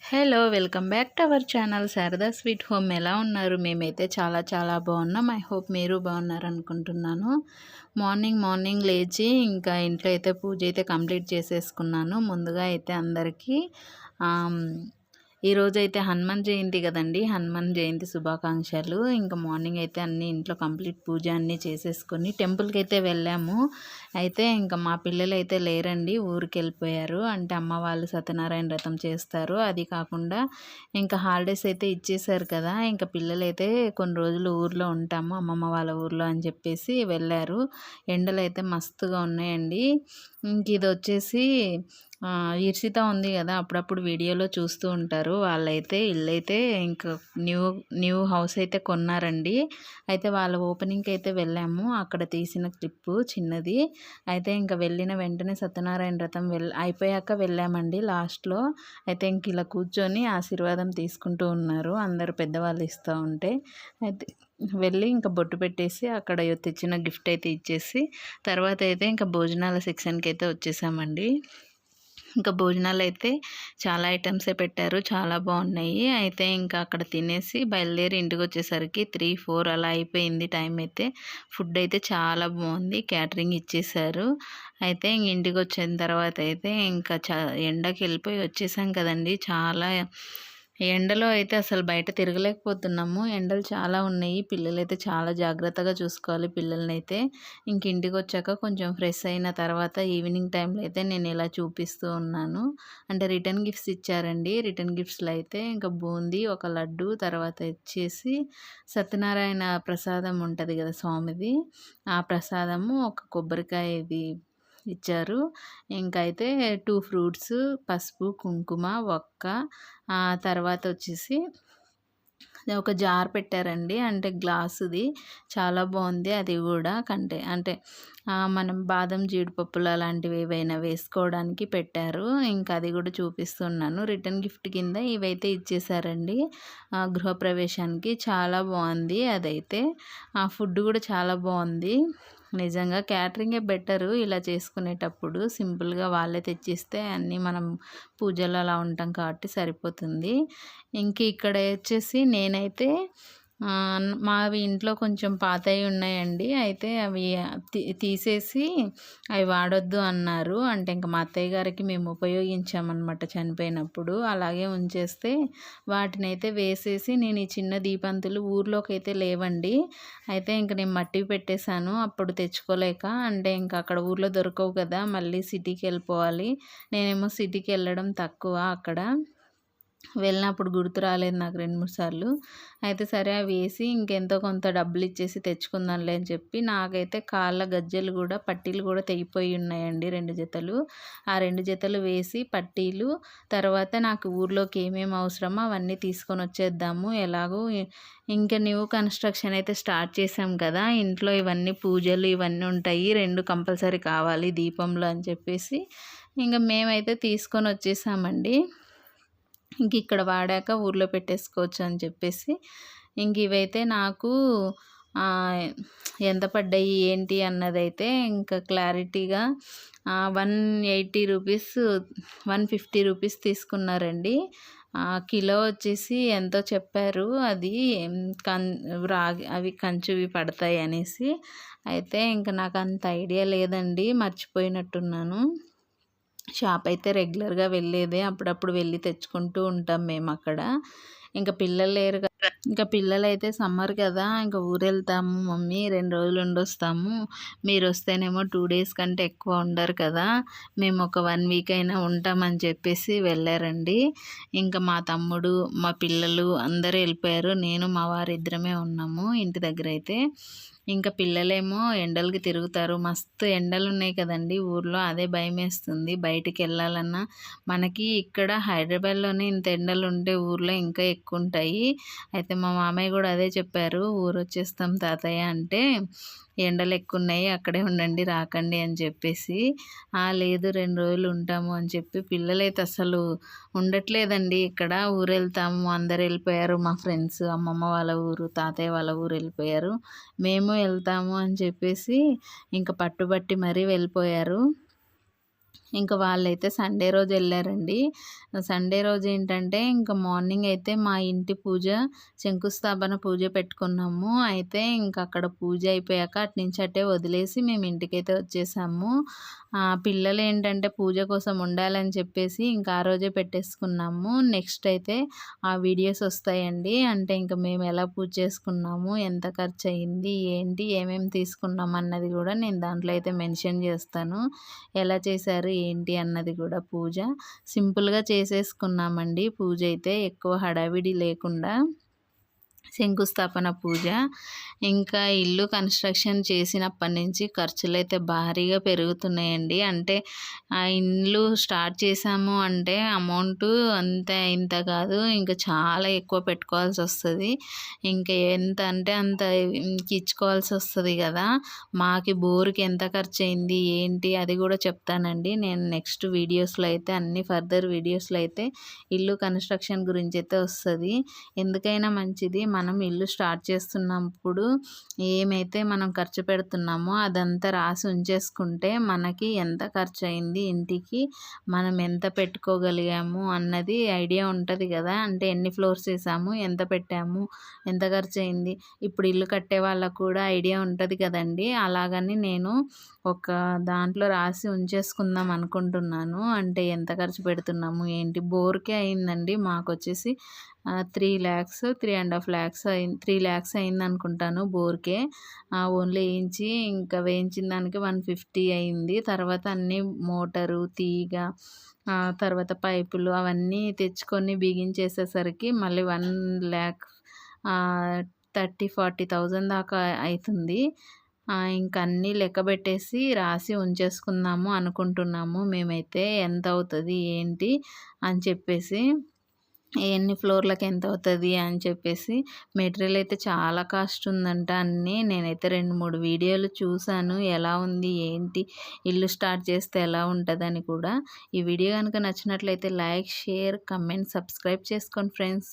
Hello welcome back to our channel Sharada sweet home. ఎలా ఉన్నారు? మేమైతే చాలా చాలా బాగున్నాం. ఐ హోప్ మీరు బాగున్నారు అనుకుంటున్నాను. మార్నింగ్ లేచి ఇంకా ఇంట్లో అయితే పూజ అయితే కంప్లీట్ చేసేసుకున్నాను. ముందుగా అయితే అందరికీ ఈరోజైతే హనుమాన్ జయంతి కదండి. హనుమాన్ జయంతి శుభాకాంక్షలు. ఇంకా మార్నింగ్ అయితే అన్నీ ఇంట్లో కంప్లీట్ పూజ అన్నీ చేసేసుకొని టెంపుల్కి అయితే వెళ్ళాము. అయితే ఇంకా మా పిల్లలు అయితే లేరండి, ఊరికి వెళ్ళిపోయారు. అంటే అమ్మ వాళ్ళు సత్యనారాయణ వ్రతం చేస్తారు. అది కాకుండా ఇంకా హాలిడేస్ అయితే ఇచ్చేసారు కదా, ఇంకా పిల్లలు అయితే కొన్ని రోజులు ఊర్లో ఉంటాము అమ్మమ్మ వాళ్ళ ఊర్లో అని చెప్పేసి వెళ్ళారు. ఎండలు అయితే మస్తుగా ఉన్నాయండి. ఇంక ఇది వచ్చేసి ఈర్షిత ఉంది కదా, అప్పుడప్పుడు వీడియోలో చూస్తూ ఉంటారు. వాళ్ళైతే ఇల్లైతే ఇంకా న్యూ హౌస్ అయితే కొన్నారండి. అయితే వాళ్ళ ఓపెనింగ్కి అయితే వెళ్ళాము. అక్కడ తీసిన క్లిప్పు చిన్నది. అయితే ఇంకా వెళ్ళిన వెంటనే సత్యనారాయణ వ్రతం అయిపోయాక వెళ్ళామండి లాస్ట్లో. అయితే ఇంక ఇలా కూర్చొని ఆశీర్వాదం తీసుకుంటూ ఉన్నారు అందరు పెద్దవాళ్ళు ఇస్తూ ఉంటే. అయితే వెళ్ళి ఇంకా బొట్టు పెట్టేసి అక్కడ తెచ్చిన గిఫ్ట్ అయితే ఇచ్చేసి తర్వాత అయితే ఇంకా భోజనాల సెక్షన్కి అయితే వచ్చేసామండి. ఇంకా భోజనాలు అయితే చాలా ఐటమ్సే పెట్టారు, చాలా బాగున్నాయి. అయితే ఇంకా అక్కడ తినేసి బయలుదేరి ఇంటికి వచ్చేసరికి 3-4 అలా అయిపోయింది టైం అయితే. ఫుడ్ అయితే చాలా బాగుంది, క్యాటరింగ్ ఇచ్చేసారు. అయితే ఇంటికి వచ్చిన తర్వాత అయితే ఇంకా ఎండకి వెళ్ళిపోయి వచ్చేసాం కదండి. చాలా ఎండలో అయితే అసలు బయట తిరగలేకపోతున్నాము. ఎండలు చాలా ఉన్నాయి. పిల్లలైతే చాలా జాగ్రత్తగా చూసుకోవాలి పిల్లల్ని అయితే. ఇంక ఇంటికి వచ్చాక కొంచెం ఫ్రెష్ అయిన తర్వాత ఈవినింగ్ టైంలో అయితే నేను ఇలా చూపిస్తూ ఉన్నాను. అంటే రిటర్న్ గిఫ్ట్స్ ఇచ్చారండి. రిటర్న్ గిఫ్ట్స్లో అయితే ఇంకా బూందీ, ఒక లడ్డు, తర్వాత వచ్చేసి సత్యనారాయణ ప్రసాదం ఉంటుంది కదా స్వామిది, ఆ ప్రసాదము, ఒక కొబ్బరికాయ ఇది ఇచ్చారు. ఇంకైతే 2 ఫ్రూట్స్, పసుపు, కుంకుమ, ఒక్క, తర్వాత వచ్చేసి ఒక జార్ పెట్టారండి. అంటే గ్లాసుది, చాలా బాగుంది. అది కూడా అంటే మనం బాదం, జీడిపప్పులు అలాంటివి ఏవైనా వేసుకోవడానికి పెట్టారు. ఇంకా అది కూడా చూపిస్తున్నాను. రిటర్న్ గిఫ్ట్ కింద ఇవైతే ఇచ్చేసారండి గృహప్రవేశానికి. చాలా బాగుంది అదైతే. ఫుడ్ కూడా చాలా బాగుంది. నిజంగా క్యాటరింగే బెటరు ఇలా చేసుకునేటప్పుడు. సింపుల్గా వాళ్ళే తెచ్చిస్తే అన్నీ మనం పూజలు అలా ఉంటాం కాబట్టి సరిపోతుంది. ఇంక ఇక్కడ వచ్చేసి నేనైతే మావి ఇంట్లో కొంచెం పాతవి ఉన్నాయండి. అయితే అవి తీసేసి అవి వాడొద్దు అన్నారు. అంటే ఇంకా మా అత్తయ్య గారికి మేము ఉపయోగించామన్నమాట చనిపోయినప్పుడు. అలాగే ఉంచేస్తే వాటిని అయితే వేసేసి నేను ఈ చిన్న దీపంతులు ఊర్లోకి అయితే లేవండి. అయితే ఇంక నేను మట్టివి పెట్టేశాను అప్పుడు తెచ్చుకోలేక. అంటే ఇంకా అక్కడ ఊర్లో దొరకవు కదా, మళ్ళీ సిటీకి వెళ్ళిపోవాలి. నేనేమో సిటీకి వెళ్ళడం తక్కువ, అక్కడ వెళ్ళినప్పుడు గుర్తు రాలేదు నాకు 2-3 సార్లు. అయితే సరే అవి వేసి ఇంకెంతో కొంత డబ్బులు ఇచ్చేసి తెచ్చుకుందాంలే అని చెప్పి, నాకైతే కాళ్ళ గజ్జెలు కూడా పట్టీలు కూడా తెగిపోయి ఉన్నాయండి 2 జతలు. ఆ 2 జతలు వేసి పట్టీలు, తర్వాత నాకు ఊర్లోకి ఏమేమి అవసరమో అవన్నీ తీసుకొని వచ్చేద్దాము. ఎలాగో ఇంకా న్యూ కన్స్ట్రక్షన్ అయితే స్టార్ట్ చేసాం కదా, ఇంట్లో ఇవన్నీ పూజలు ఇవన్నీ ఉంటాయి, 2 కంపల్సరీ కావాలి దీపంలో అని చెప్పేసి ఇంకా మేమైతే తీసుకొని వచ్చేసామండి. ఇంక ఇక్కడ వాడాక ఊర్లో పెట్టేసుకోవచ్చు అని చెప్పేసి ఇంక ఇవైతే నాకు ఎంత పడ్డాయి ఏంటి అన్నదైతే ఇంకా క్లారిటీగా 180 రూపీస్, 150 రూపీస్ తీసుకున్నారండి. కిలో వచ్చేసి ఎంతో చెప్పారు. అది అవి కంచువి పడతాయి అనేసి. అయితే ఇంకా నాకు అంత ఐడియా లేదండి, మర్చిపోయినట్టున్నాను. షాప్ అయితే రెగ్యులర్గా వెళ్ళేదే, అప్పుడప్పుడు వెళ్ళి తెచ్చుకుంటూ ఉంటాం మేము అక్కడ. ఇంకా పిల్లలు లేరు కదా, ఇంకా పిల్లలు అయితే సమ్మర్ కదా, ఇంకా ఊరు వెళ్తాము మమ్మీ 2 రోజులు ఉండొస్తాము, మీరు వస్తేనేమో 2 డేస్ కంటే ఎక్కువ ఉండరు కదా, మేము ఒక 1 వీక్ అయినా ఉంటామని చెప్పేసి వెళ్ళారండి. ఇంకా మా తమ్ముడు, మా పిల్లలు అందరూ వెళ్ళిపోయారు. నేను మా వారు ఇద్దరమే ఉన్నాము ఇంటి దగ్గర అయితే. ఇంకా పిల్లలేమో ఎండలకి తిరుగుతారు. మస్తు ఎండలు ఉన్నాయి కదండి ఊర్లో, అదే భయం వేస్తుంది బయటికి వెళ్ళాలన్నా. మనకి ఇక్కడ హైదరాబాద్లోనే ఇంత ఎండలు ఉంటే ఊర్లో ఇంకా ఎక్కువ ఉంటాయి. అయితే మా మామయ్య కూడా అదే చెప్పారు, ఊరు వచ్చేస్తాం తాతయ్య అంటే, ఎండలు ఎక్కువ ఉన్నాయి అక్కడే ఉండండి రాకండి అని చెప్పేసి. లేదు 2 రోజులు ఉంటాము అని చెప్పి, పిల్లలైతే అసలు ఉండట్లేదండి ఇక్కడ. ఊరు వెళ్తాము, అందరు వెళ్ళిపోయారు, మా ఫ్రెండ్స్ అమ్మమ్మ వాళ్ళ ఊరు, తాతయ్య వాళ్ళ ఊరు వెళ్ళిపోయారు, మేము వెళ్తాము అని చెప్పేసి ఇంకా పట్టుబట్టి మరీ వెళ్ళిపోయారు. ఇంకా వాళ్ళైతే సండే రోజు వెళ్ళారండి. సండే రోజు ఏంటంటే ఇంకా మార్నింగ్ అయితే మా ఇంటి పూజ శంకుస్థాపన పూజ పెట్టుకున్నాము. అయితే ఇంక అక్కడ పూజ అయిపోయాక అటునుంచి అటే వదిలేసి మేము ఇంటికైతే వచ్చేసాము. పిల్లలు ఏంటంటే పూజ కోసం ఉండాలని చెప్పేసి ఇంకా ఆ రోజే పెట్టేసుకున్నాము. నెక్స్ట్ అయితే ఆ వీడియోస్ వస్తాయండి. అంటే ఇంక మేము ఎలా పూజ చేసుకున్నాము, ఎంత ఖర్చు అయింది, ఏంటి, ఏమేమి తీసుకున్నాం అన్నది కూడా నేను దాంట్లో అయితే మెన్షన్ చేస్తాను. ఎలా చేశారు ఏంటి అన్నది కూడా పూజ సింపుల్గా చేసేసుకున్నామండి. పూజ అయితే ఎక్కువ హడావిడి లేకుండా శంకుస్థాపన పూజ. ఇంకా ఇల్లు కన్స్ట్రక్షన్ చేసినప్పటి నుంచి ఖర్చులైతే భారీగా పెరుగుతున్నాయండి. అంటే ఆ ఇల్లు స్టార్ట్ చేసాము అంటే అమౌంట్ అంతే ఇంత కాదు, ఇంకా చాలా ఎక్కువ పెట్టుకోవాల్సి వస్తుంది. ఇంకా ఎంత అంటే అంత ఇచ్చుకోవాల్సి వస్తుంది కదా. మాకి బోరుకి ఎంత ఖర్చు అయింది ఏంటి అది కూడా చెప్తానండి నేను నెక్స్ట్ వీడియోస్లో అయితే. అన్ని ఫర్దర్ వీడియోస్లో అయితే ఇల్లు కన్స్ట్రక్షన్ గురించి అయితే వస్తుంది. ఎందుకైనా మంచిది మనం ఇల్లు స్టార్ట్ చేస్తున్నప్పుడు ఏమైతే మనం ఖర్చు పెడుతున్నామో అదంతా రాసి ఉంచేసుకుంటే మనకి ఎంత ఖర్చు అయింది, ఇంటికి మనం ఎంత పెట్టుకోగలిగాము అన్నది ఐడియా ఉంటుంది కదా. అంటే ఎన్ని ఫ్లోర్స్ వేసాము, ఎంత పెట్టాము, ఎంత ఖర్చు అయింది. ఇప్పుడు ఇల్లు కట్టే వాళ్ళకు కూడా ఐడియా ఉంటుంది కదండి. అలాగని నేను ఒక దాంట్లో రాసి ఉంచేసుకుందాం అనుకుంటున్నాను. అంటే ఎంత ఖర్చు పెడుతున్నాము ఏంటి. బోర్కే అయిందండి మాకు వచ్చేసి 3 lakhs 3.5 lakhs అయింది. 3 lakhs అయింది అనుకుంటాను బోర్కే. ఓన్లీ వేయించి ఇంకా వేయించిన దానికి 150 అయింది. తర్వాత అన్నీ మోటరు, తీగ, తర్వాత పైపులు అవన్నీ తెచ్చుకొని బిగించేసేసరికి మళ్ళీ 1 lakh 30,000-40,000 దాకా అవుతుంది. ఇంక అన్నీ లెక్క పెట్టేసి రాసి ఉంచేసుకుందాము అనుకుంటున్నాము మేమైతే. ఎంత అవుతుంది ఏంటి అని చెప్పేసి, ఎన్ని ఫ్లోర్లకు ఎంత అవుతుంది అని చెప్పేసి. మెటీరియల్ అయితే చాలా కాస్ట్ ఉందంట అన్నీ. నేనైతే 2-3 వీడియోలు చూశాను ఎలా ఉంది ఏంటి, ఇల్లు స్టార్ట్ చేస్తే ఎలా ఉంటుందని కూడా. ఈ వీడియో కనుక నచ్చినట్లయితే లైక్, షేర్, కమెంట్, సబ్స్క్రైబ్ చేసుకోండి ఫ్రెండ్స్.